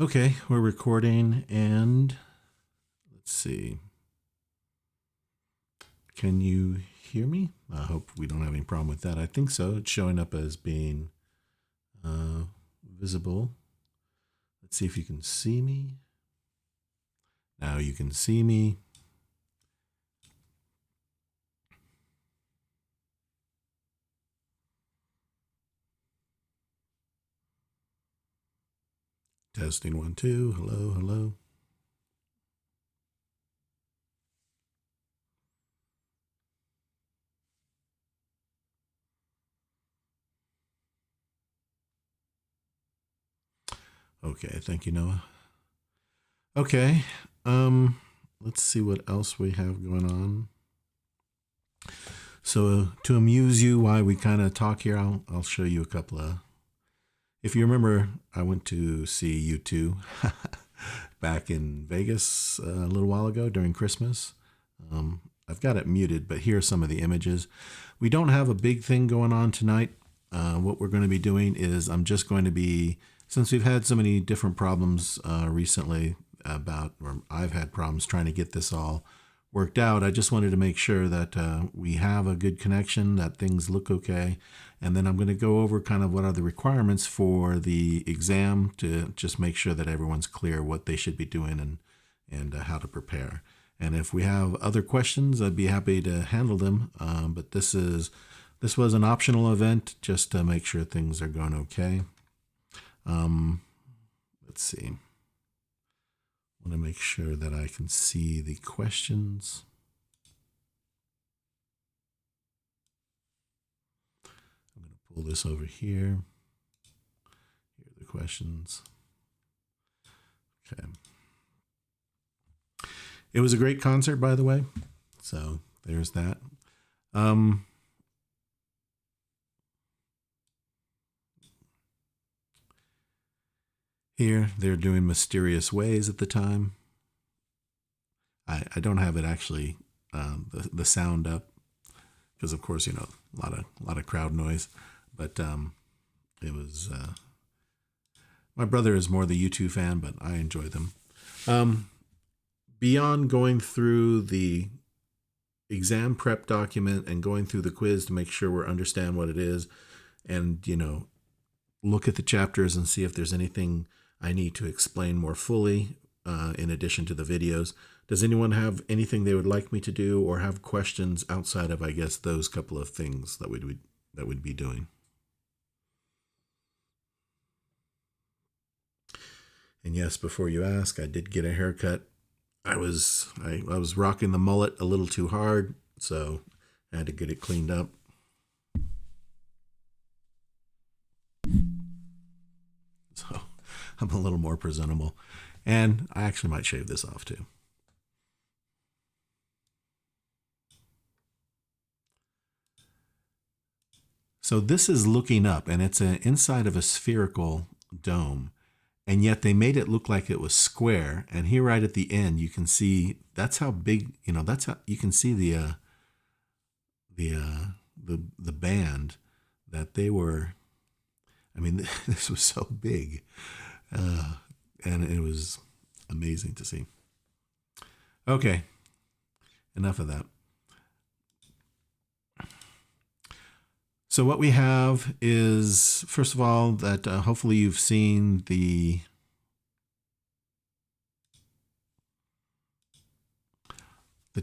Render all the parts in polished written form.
Okay, we're recording and let's see. Can you hear me? I hope we don't have any problem with that. I think so. It's showing up as being visible. Let's see if you can see me. Now you can see me. Testing 1, 2. Hello, hello. Okay, thank you, Noah. Okay, let's see what else we have going on. So to amuse you while we kind of talk here, I'll show you a couple of. If you remember, I went to see U2 back in Vegas a little while ago during Christmas. I've got it muted, but here are some of the images. We don't have a big thing going on tonight. What we're going to be doing is I'm just going to be, since we've had so many different problems recently or I've had problems trying to get this all worked out. I just wanted to make sure that we have a good connection, that things look okay. And then I'm going to go over kind of what are the requirements for the exam to just make sure that everyone's clear what they should be doing and how to prepare. And if we have other questions, I'd be happy to handle them. But this was an optional event just to make sure things are going okay. Let's see. I want to make sure that I can see the questions. I'm going to pull this over here. Here are the questions. Okay. It was a great concert, by the way. So there's that. Here, they're doing Mysterious Ways at the time. I don't have it actually, the sound up, because of course, a lot of crowd noise. But it was, my brother is more the U2 fan, but I enjoy them. Beyond going through the exam prep document and going through the quiz to make sure we understand what it is, and look at the chapters and see if there's anything I need to explain more fully in addition to the videos. Does anyone have anything they would like me to do or have questions outside of, I guess, those couple of things that we'd be doing? And yes, before you ask, I did get a haircut. I was rocking the mullet a little too hard, so I had to get it cleaned up. So I'm a little more presentable. And I actually might shave this off too. So this is looking up, and it's inside of a spherical dome. And yet they made it look like it was square. And here right at the end, you can see that's how big, that's how you can see the band that they were. I mean, this was so big, and it was amazing to see. Okay, enough of that. So what we have is, first of all, that hopefully you've seen the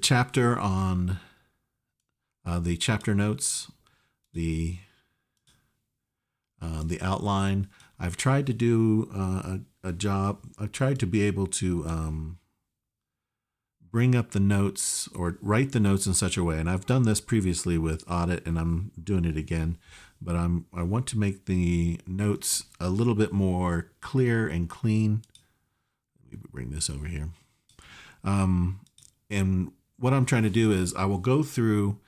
chapter on the chapter notes, the outline. I've tried to do a job. I've tried to be able to bring up the notes or write the notes in such a way, and I've done this previously with audit, and I'm doing it again, but I want to make the notes a little bit more clear and clean. Let me bring this over here. And what I'm trying to do is I will go through,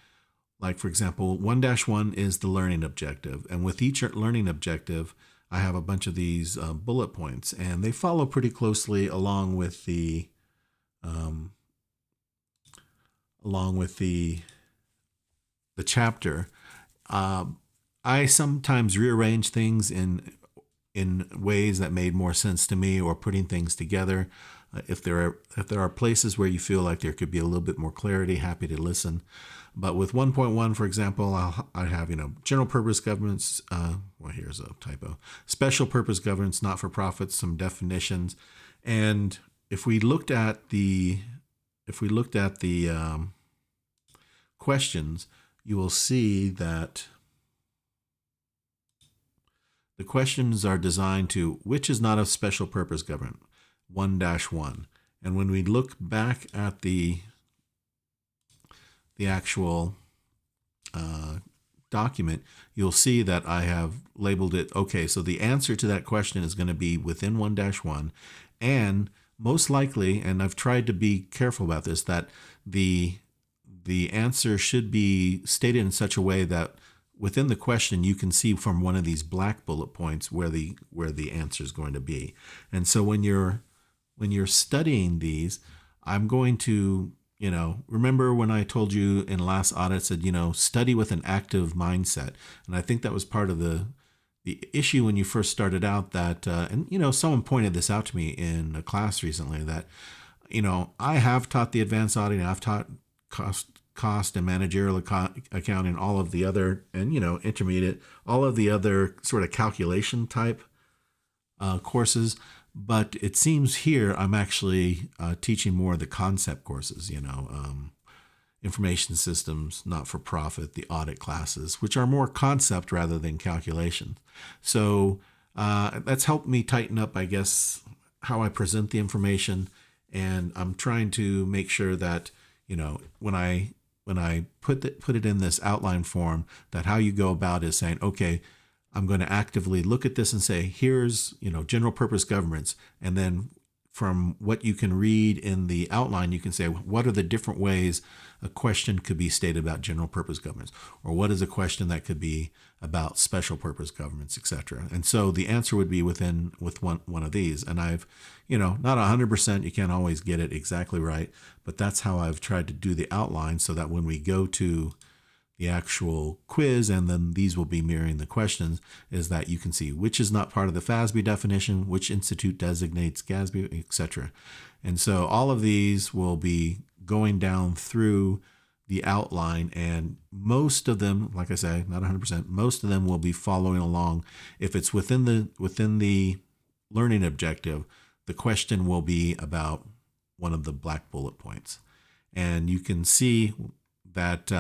like, for example, 1-1 is the learning objective, and with each learning objective, I have a bunch of these bullet points, and they follow pretty closely along with the chapter. I sometimes rearrange things in in ways that made more sense to me, or putting things together. If there are places where you feel like there could be a little bit more clarity, happy to listen. But with 1.1, for example, I have, general purpose governments. Well, here's a typo. Special purpose governments, not for profits, some definitions. And if we looked at the questions, you will see that the questions are designed to which is not a special purpose government, 1-1. And when we look back at the actual document, you'll see that I have labeled it, okay, so the answer to that question is going to be within 1-1. And most likely, and I've tried to be careful about this, that the answer should be stated in such a way that within the question you can see from one of these black bullet points where the answer is going to be. And so when you're studying these, I'm going to, remember when I told you in last audit, said, study with an active mindset. And I think that was part of the issue when you first started out, that, and someone pointed this out to me in a class recently, that, I have taught the advanced auditing, I've taught cost and managerial accounting, all of the other, and, intermediate, all of the other sort of calculation type courses. But it seems here I'm actually teaching more of the concept courses, information systems, not-for-profit, the audit classes, which are more concept rather than calculation. So that's helped me tighten up, I guess, how I present the information. And I'm trying to make sure that, when I put it in this outline form, that how you go about is saying, okay, I'm going to actively look at this and say, here's, general purpose governments. And then from what you can read in the outline, you can say, what are the different ways a question could be stated about general purpose governments? Or what is a question that could be about special purpose governments, etc. And so the answer would be with one of these. And I've, not 100%, you can't always get it exactly right, but that's how I've tried to do the outline, so that when we go to the actual quiz, and then these will be mirroring the questions, is that you can see which is not part of the FASB definition, which institute designates GASB, etc. And so all of these will be going down through the outline, and most of them, like I say, not 100%, most of them will be following along. If it's within the learning objective, the question will be about one of the black bullet points. And you can see that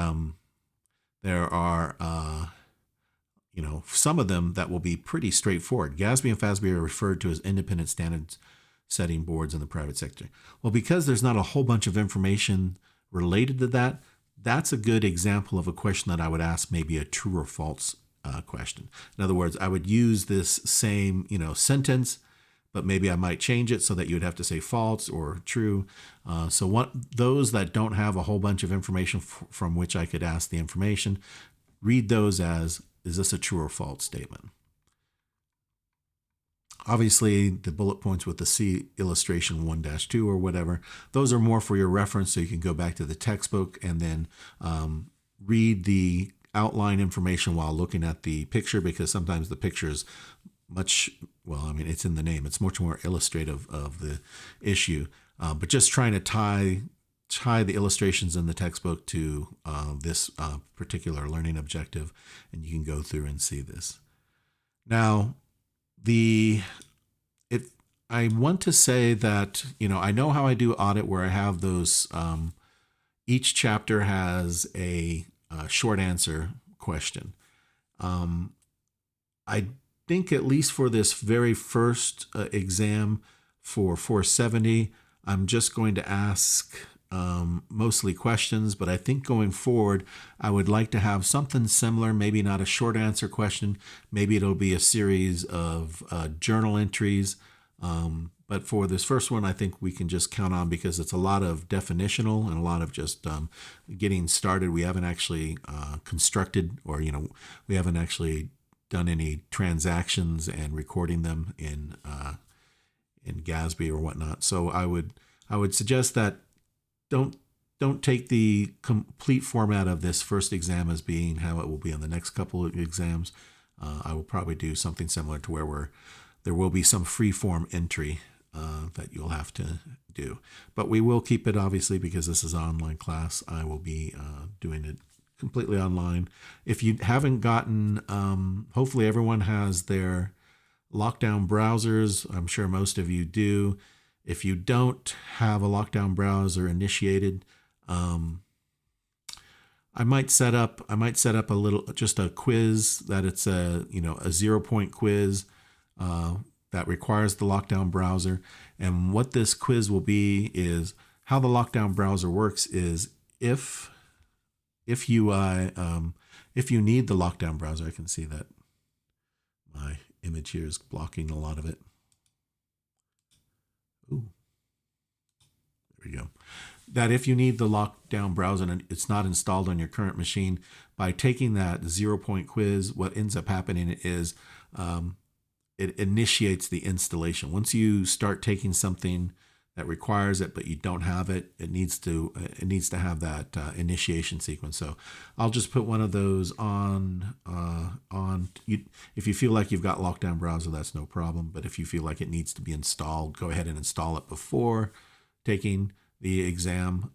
there are, some of them that will be pretty straightforward. GASB and FASB are referred to as independent standards setting boards in the private sector. Well, because there's not a whole bunch of information related to that, that's a good example of a question that I would ask maybe a true or false question. In other words, I would use this same, sentence, but maybe I might change it so that you would have to say false or true. So those that don't have a whole bunch of information from which I could ask the information, read those as, is this a true or false statement? Obviously, the bullet points with the C illustration 1-2 or whatever, those are more for your reference, so you can go back to the textbook and then read the outline information while looking at the picture, because sometimes the picture is it's in the name. It's much more illustrative of the issue. But just trying to tie the illustrations in the textbook to this particular learning objective, and you can go through and see this. Now, I want to say that, I know how I do audit, where I have those, each chapter has a short answer question. I think at least for this very first exam for 470, I'm just going to ask mostly questions, but I think going forward, I would like to have something similar, maybe not a short answer question. Maybe it'll be a series of journal entries. But for this first one, I think we can just count on, because it's a lot of definitional and a lot of just getting started. We haven't actually constructed, or, we haven't actually done any transactions and recording them in GASB or whatnot. So I would suggest that don't take the complete format of this first exam as being how it will be on the next couple of exams. I will probably do something similar to where we're there will be some free form entry that you'll have to do. But we will keep it, obviously, because this is an online class. I will be doing it completely online. If you haven't gotten, hopefully everyone has their lockdown browsers. I'm sure most of you do. If you don't have a lockdown browser initiated, I might set up a little, just a quiz that it's a 0-point quiz that requires the lockdown browser. And what this quiz will be is how the lockdown browser works is if you need the lockdown browser. I can see that my image here is blocking a lot of it. Ooh, there we go. That if you need the lockdown browser and it's not installed on your current machine, by taking that 0-point quiz, what ends up happening is it initiates the installation. Once you start taking something that requires it, but you don't have it, it needs to have that initiation sequence. So I'll just put one of those on. If you feel like you've got lockdown browser, that's no problem. But if you feel like it needs to be installed, go ahead and install it before taking the exam.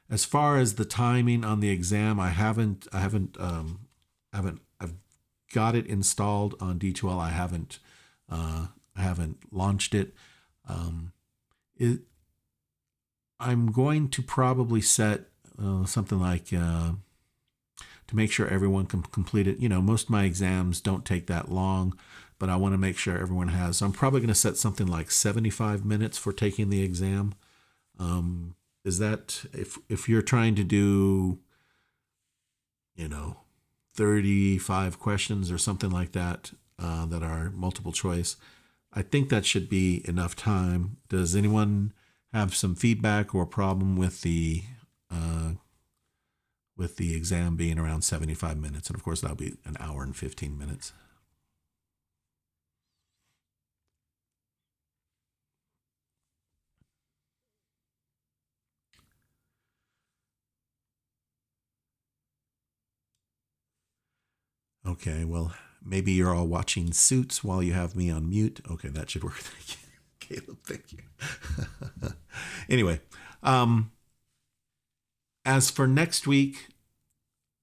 As far as the timing on the exam, I've got it installed on D2L. I haven't launched it. I'm going to probably set something like to make sure everyone can complete it. Most of my exams don't take that long, but I want to make sure everyone has. So I'm probably going to set something like 75 minutes for taking the exam. Is that if you're trying to do, 35 questions or something like that that are multiple choice, I think that should be enough time. Does anyone have some feedback or problem with the exam being around 75 minutes? And of course, that'll be an hour and 15 minutes. Okay, well, maybe you're all watching Suits while you have me on mute. Okay, that should work. Thank you, Caleb. Thank you. Anyway, as for next week,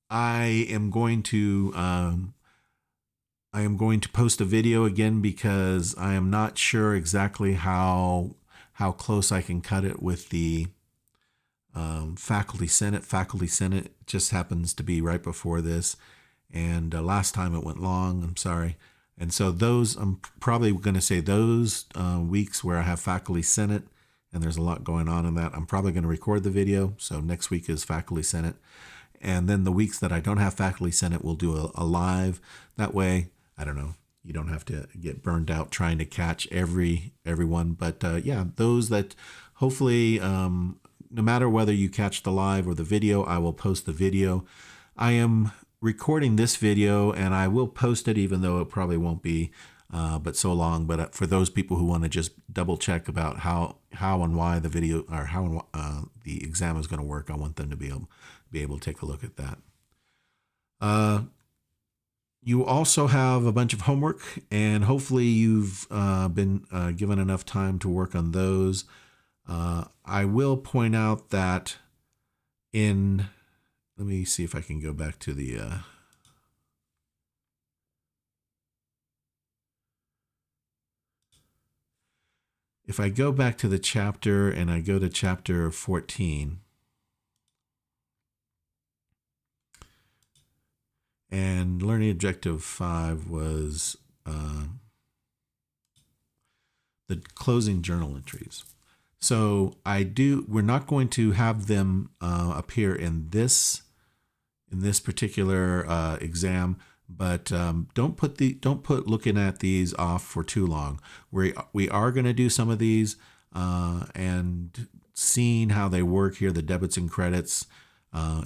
I am going to post a video again because I am not sure exactly how close I can cut it with the Faculty Senate. Faculty Senate just happens to be right before this. And last time it went long, I'm sorry. And so I'm probably going to say those weeks where I have Faculty Senate and there's a lot going on in that, I'm probably going to record the video. So next week is Faculty Senate. And then the weeks that I don't have Faculty Senate, we'll do a live. That way, I don't know, you don't have to get burned out trying to catch everyone. But yeah, those that hopefully, no matter whether you catch the live or the video, I will post the video. I am recording this video and I will post it, even though it probably won't be but so long. But for those people who want to just double check about how and why the video or how the exam is going to work, I want them to be able to take a look at that. You also have a bunch of homework, and hopefully you've been given enough time to work on those. I will point out that let me see if I can go back to the if I go back to the chapter and I go to chapter 14, and learning objective 5 was the closing journal entries. So we're not going to have them appear in this particular exam, but don't put looking at these off for too long. We are going to do some of these and seeing how they work here, the debits and credits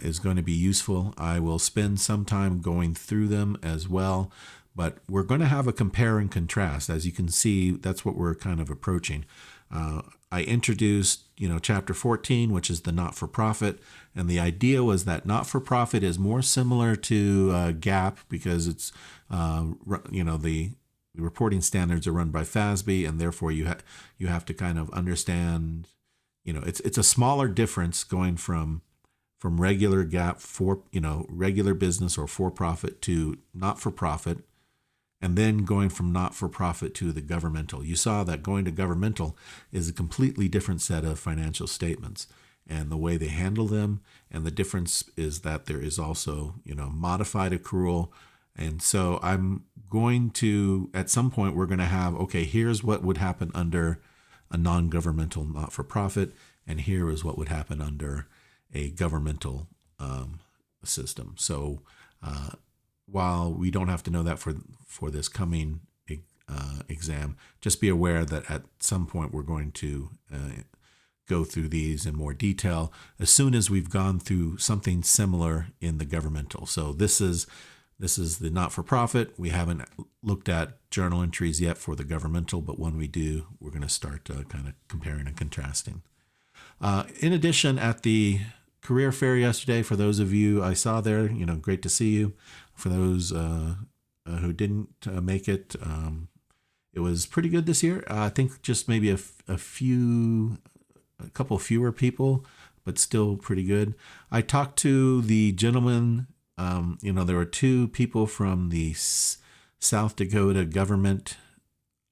is going to be useful. I will spend some time going through them as well, but we're going to have a compare and contrast. As you can see, that's what we're kind of approaching. I introduced, chapter 14, which is the not-for-profit, and the idea was that not-for-profit is more similar to GAAP because it's, the the reporting standards are run by FASB, and therefore you have to kind of understand. It's a smaller difference going from regular GAAP for regular business or for profit to not for profit, and then going from not for profit to the governmental. You saw that going to governmental is a completely different set of financial statements and the way they handle them. And the difference is that there is also, modified accrual. And so I'm going to, at some point, we're going to have, okay, here's what would happen under a non-governmental not-for-profit, and here is what would happen under a governmental system. So while we don't have to know that for this coming exam, just be aware that at some point we're going to go through these in more detail as soon as we've gone through something similar in the governmental. So this is the not-for-profit. We haven't looked at journal entries yet for the governmental, but when we do, we're going to start kind of comparing and contrasting. In addition, at the career fair yesterday, for those of you I saw there, great to see you. For those who didn't make it, it was pretty good this year. I think just maybe a couple fewer people, but still pretty good. I talked to the gentleman. There were two people from the South Dakota government.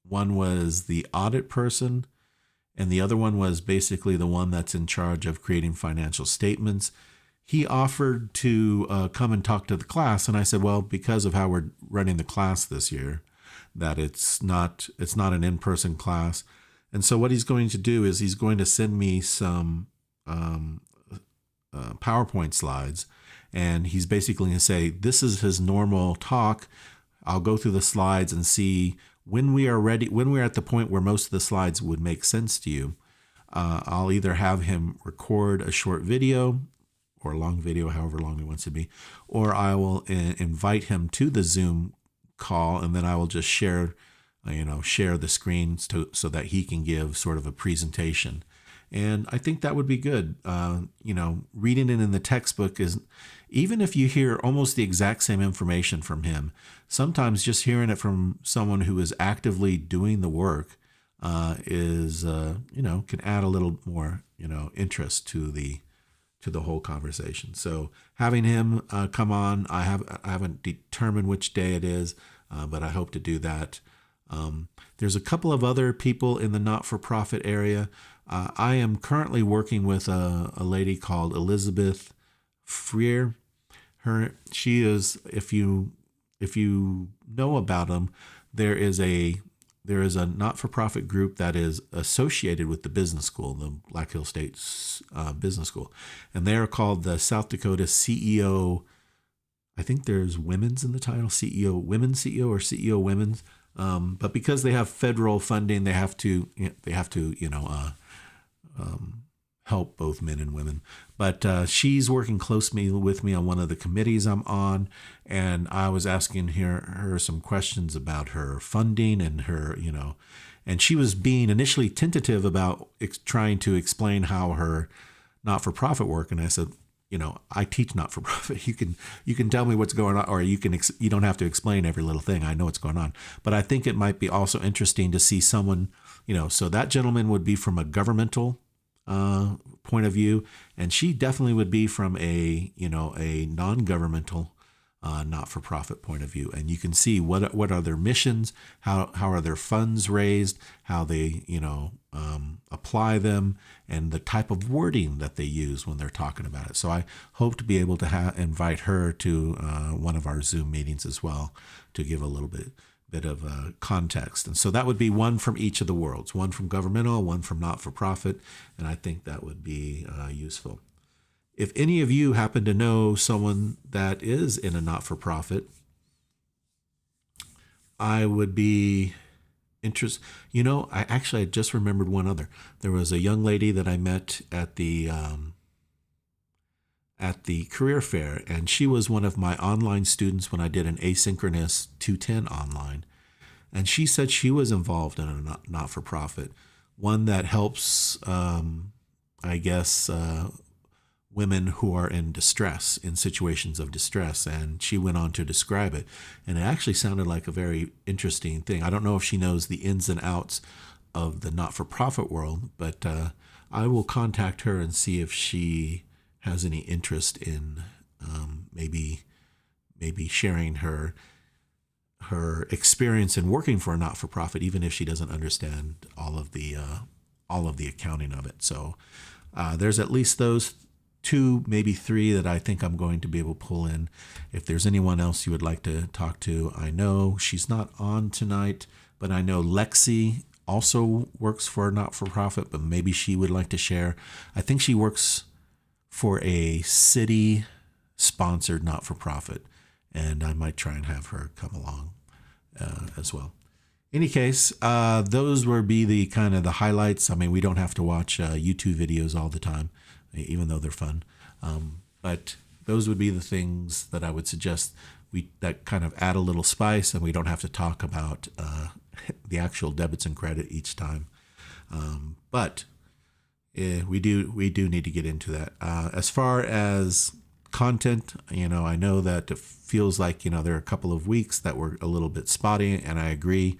One was the audit person, and the other one was basically the one that's in charge of creating financial statements. He offered to come and talk to the class, and I said, well, because of how we're running the class this year, that it's not an in-person class. And so what he's going to do is he's going to send me some PowerPoint slides, and he's basically going to say, this is his normal talk. I'll go through the slides and see when we are ready, when we're at the point where most of the slides would make sense to you. I'll either have him record a short video or a long video, however long he wants to be, or I will invite him to the Zoom call, and then I will just share the screen so that he can give sort of a presentation. And I think that would be good. Reading it in the textbook is, even if you hear almost the exact same information from him, sometimes just hearing it from someone who is actively doing the work can add a little more, interest to the whole conversation. So having him come on, I haven't determined which day it is, but I hope to do that. There's a couple of other people in the not-for-profit area. I am currently working with a lady called Elizabeth Freer. She is, if you know about them, there is a not-for-profit group that is associated with the business school, the Black Hill State Business School, and they are called the South Dakota CEO. I think there's women's in the title, CEO, women's CEO, or CEO women's. But because they have federal funding, they have to help both men and women. But she's working closely with me on one of the committees I'm on, and I was asking her some questions about her funding and her, and she was being initially tentative about trying to explain how her not-for-profit work. And I said, I teach not-for-profit. You can tell me what's going on, or you don't have to explain every little thing. I know what's going on. But I think it might be also interesting to see someone, so that gentleman would be from a governmental point of view, and she definitely would be from a non-governmental not-for-profit point of view. And you can see what are their missions, how are their funds raised, how they apply them, and the type of wording that they use when they're talking about it. So I hope to be able to invite her to one of our Zoom meetings as well, to give a little bit of context. And so that would be one from each of the worlds, one from governmental, one from not-for-profit, and I think that would be useful. If any of you happen to know someone that is in a not-for-profit, I would be interested. I just remembered one other. There was a young lady that I met at the career fair, and she was one of my online students when I did an asynchronous 210 online. And she said she was involved in a not-for-profit, one that helps, women who are in distress, in situations of distress. And she went on to describe it. And it actually sounded like a very interesting thing. I don't know if she knows the ins and outs of the not-for-profit world, but I will contact her and see if she has any interest in maybe sharing her experience in working for a not-for-profit, even if she doesn't understand all of the accounting of it. So there's at least those 2, maybe 3 that I think I'm going to be able to pull in. If there's anyone else you would like to talk to, I know she's not on tonight, but I know Lexi also works for a not-for-profit, but maybe she would like to share. I think she works for a city-sponsored not-for-profit, and I might try and have her come along as well. Any case, those would be the kind of the highlights. I mean, we don't have to watch YouTube videos all the time, even though they're fun. But those would be the things that I would suggest that kind of add a little spice, and we don't have to talk about the actual debits and credit each time. But we do need to get into that. As far as content, I know that it feels like, there are a couple of weeks that were a little bit spotty, and I agree.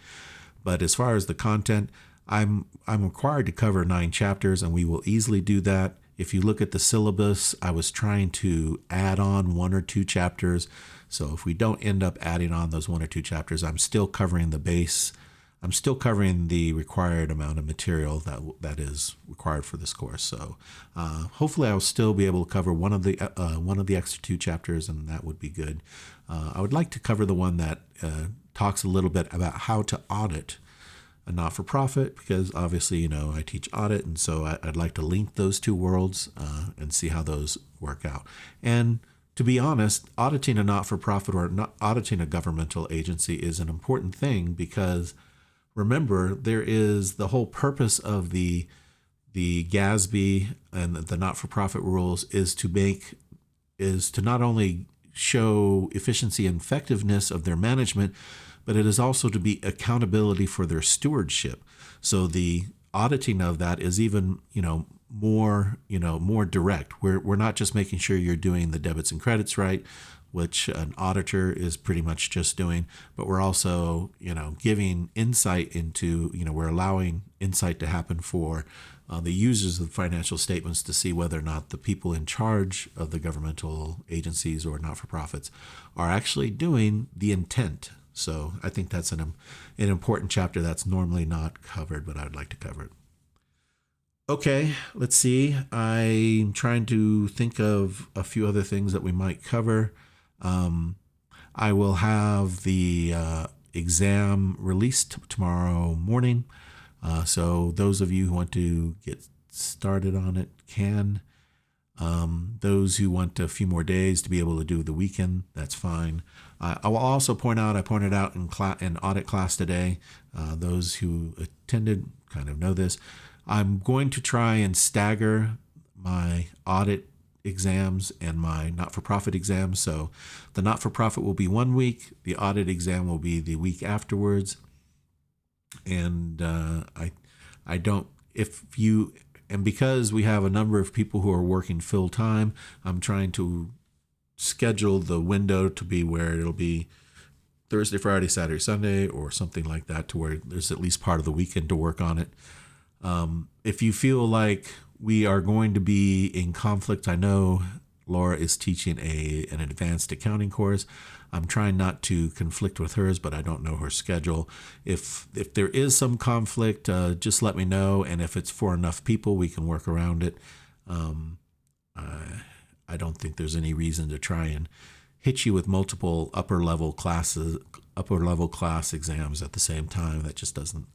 But as far as the content, I'm required to cover 9 chapters, and we will easily do that. If you look at the syllabus, I was trying to add on 1 or 2 chapters. So if we don't end up adding on those 1 or 2 chapters, I'm still covering the base. I'm still covering the required amount of material that is required for this course. So hopefully I'll still be able to cover one of the extra 2 chapters, and that would be good. I would like to cover the one that talks a little bit about how to audit a not-for-profit, because obviously, I teach audit, and so I'd like to link those 2 worlds and see how those work out. And to be honest, auditing a not-for-profit or not auditing a governmental agency is an important thing, because remember, there is the whole purpose of the GASB and the not-for-profit rules is to not only show efficiency and effectiveness of their management, but it is also to be accountability for their stewardship. So the auditing of that is even, more direct. We're not just making sure you're doing the debits and credits right, which an auditor is pretty much just doing, but we're also, giving insight into, we're allowing insight to happen for the users of the financial statements to see whether or not the people in charge of the governmental agencies or not-for-profits are actually doing the intent. So I think that's an important chapter that's normally not covered, but I'd like to cover it. Okay, let's see. I'm trying to think of a few other things that we might cover. I will have the exam released tomorrow morning. So those of you who want to get started on it can. Those who want a few more days to be able to do the weekend, that's fine. I will also point out, I pointed out in audit class today, those who attended kind of know this, I'm going to try and stagger my audit exams and my not-for-profit exams. So the not-for-profit will be 1 week, the audit exam will be the week afterwards. And because we have a number of people who are working full time, I'm trying to schedule the window to be where it'll be Thursday, Friday, Saturday, Sunday, or something like that, to where there's at least part of the weekend to work on it. If you feel like we are going to be in conflict, I know Laura is teaching an advanced accounting course. I'm trying not to conflict with hers, but I don't know her schedule. If there is some conflict, just let me know. And if it's for enough people, we can work around it. I don't think there's any reason to try and hit you with multiple upper level class exams at the same time. That just doesn't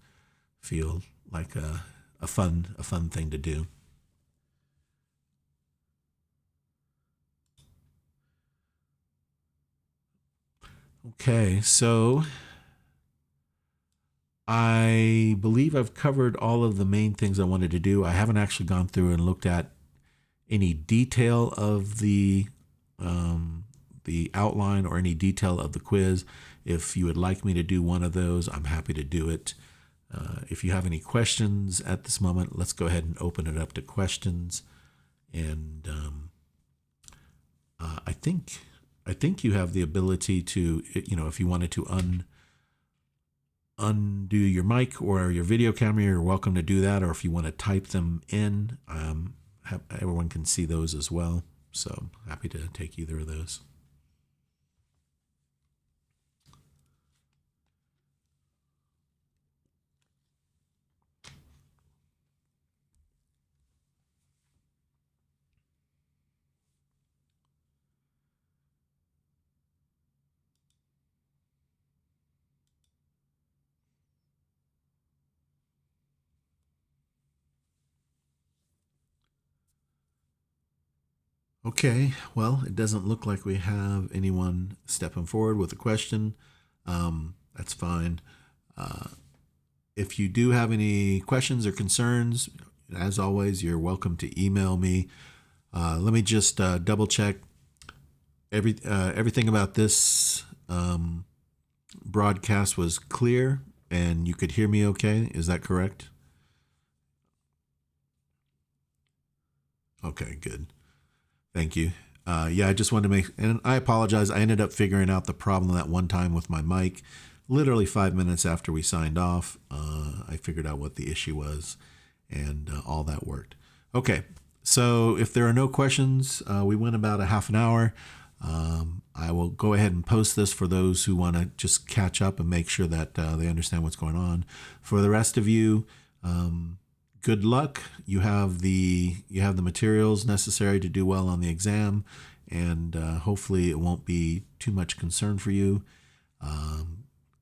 feel like a fun thing to do. Okay, so I believe I've covered all of the main things I wanted to do. I haven't actually gone through and looked at any detail of the outline or any detail of the quiz. If you would like me to do one of those, I'm happy to do it. If you have any questions at this moment, let's go ahead and open it up to questions. And I think you have the ability to, if you wanted to undo your mic or your video camera, you're welcome to do that. Or if you want to type them in, everyone can see those as well. So happy to take either of those. Okay, well, it doesn't look like we have anyone stepping forward with a question. That's fine. If you do have any questions or concerns, as always, you're welcome to email me. Let me just double check everything about this broadcast was clear and you could hear me okay. Is that correct? Okay, good. Thank you. Yeah, I just wanted to and I apologize. I ended up figuring out the problem that one time with my mic. Literally 5 minutes after we signed off, I figured out what the issue was, and all that worked. Okay, so if there are no questions, we went about a half an hour. I will go ahead and post this for those who want to just catch up and make sure that they understand what's going on. For the rest of you, good luck. You have the materials necessary to do well on the exam, and hopefully it won't be too much concern for you.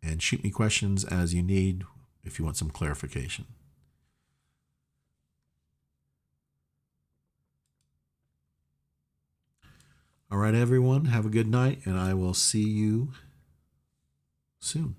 And shoot me questions as you need if you want some clarification. All right, everyone, have a good night, and I will see you soon.